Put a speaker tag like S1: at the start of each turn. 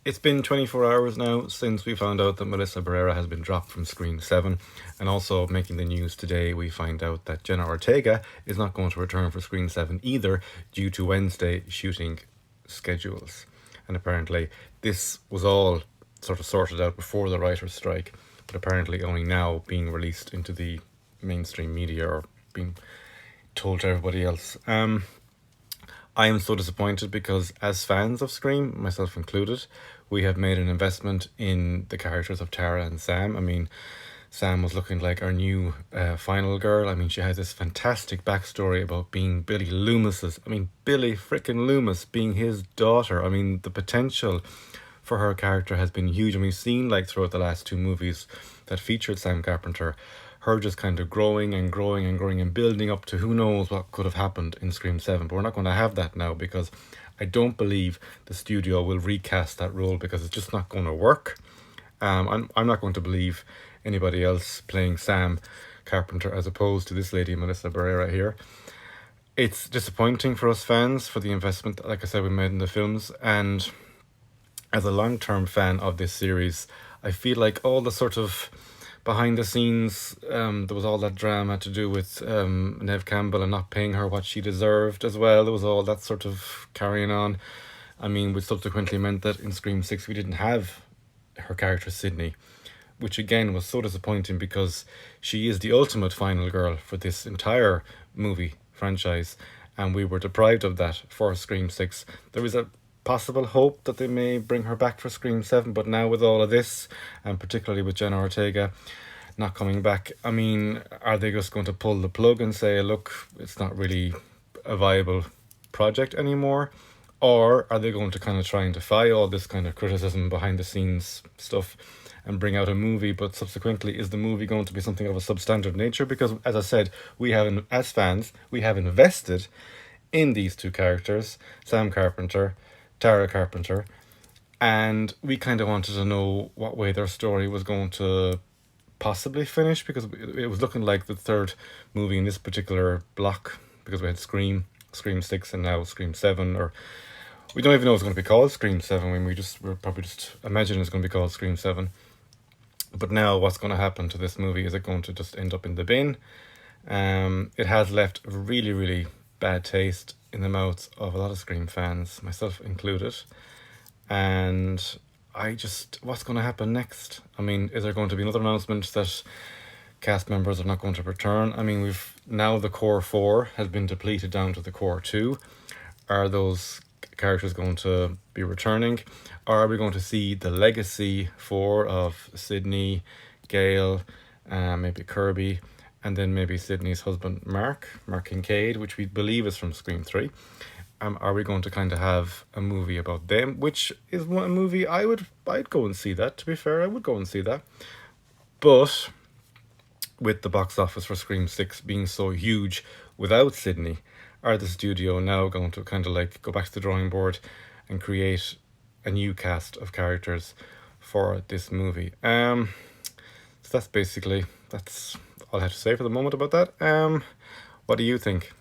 S1: It's been 24 hours now since we found out that Melissa Barrera has been dropped from Screen 7. And also, making the news today, we find out that Jenna Ortega is not going to return for Screen 7 either, due to Wednesday shooting schedules. And apparently, this was all sort of sorted out before the writer's strike, but apparently only now being released into the mainstream media or being told to everybody else. I am so disappointed because, as fans of Scream, myself included, we have made an investment in the characters of Tara and Sam. I mean, Sam was looking like our new final girl. I mean, she has this fantastic backstory about being Billy Loomis's. I mean, Billy frickin' Loomis being his daughter. I mean, the potential for her character has been huge. And we've seen, like, throughout the last two movies that featured Sam Carpenter, her just kind of growing and growing and growing and building up to who knows what could have happened in Scream 7. But we're not going to have that now because I don't believe the studio will recast that role because it's just not going to work. I'm not going to believe anybody else playing Sam Carpenter as opposed to this lady, Melissa Barrera, here. It's disappointing for us fans for the investment, like I said, we made in the films. And as a long-term fan of this series, I feel like all the sort of behind the scenes, there was all that drama to do with Neve Campbell and not paying her what she deserved as well. There was all that sort of carrying on. I mean, which subsequently meant that in Scream 6 we didn't have her character Sydney, which again was so disappointing because she is the ultimate final girl for this entire movie franchise, and we were deprived of that for Scream 6. There is a possible hope that they may bring her back for Scream 7, but now with all of this, and particularly with Jenna Ortega not coming back, I mean, are they just going to pull the plug and say, look, it's not really a viable project anymore? Or are they going to kind of try and defy all this kind of criticism behind the scenes stuff and bring out a movie? But subsequently, is the movie going to be something of a substandard nature? Because, as I said, we have, as fans, we have invested in these two characters, Sam Carpenter, Tara Carpenter, and we kind of wanted to know what way their story was going to possibly finish, because it was looking like the third movie in this particular block, because we had Scream 6 and now Scream 7, or we don't even know it's going to be called Scream 7. When we're probably just imagining it's going to be called Scream 7. But now what's going to happen to this movie? Is it going to just end up in the bin? It has left a really, really bad taste in the mouths of a lot of Scream fans, myself included. And what's going to happen next? I mean, is there going to be another announcement that cast members are not going to return? I mean, the core 4 has been depleted down to the core 2. Are those characters going to be returning? Or are we going to see the legacy 4 of Sydney, Gail, maybe Kirby, and then maybe Sydney's husband Mark Kincaid, which we believe is from Scream 3? Are we going to kind of have a movie about them, which is one movie I'd go and see that. To be fair, I would go and see that. But with the box office for Scream 6 being so huge without Sydney, are the studio now going to kind of like go back to the drawing board and create a new cast of characters for this movie? So that's all I have to say for the moment about that. What do you think?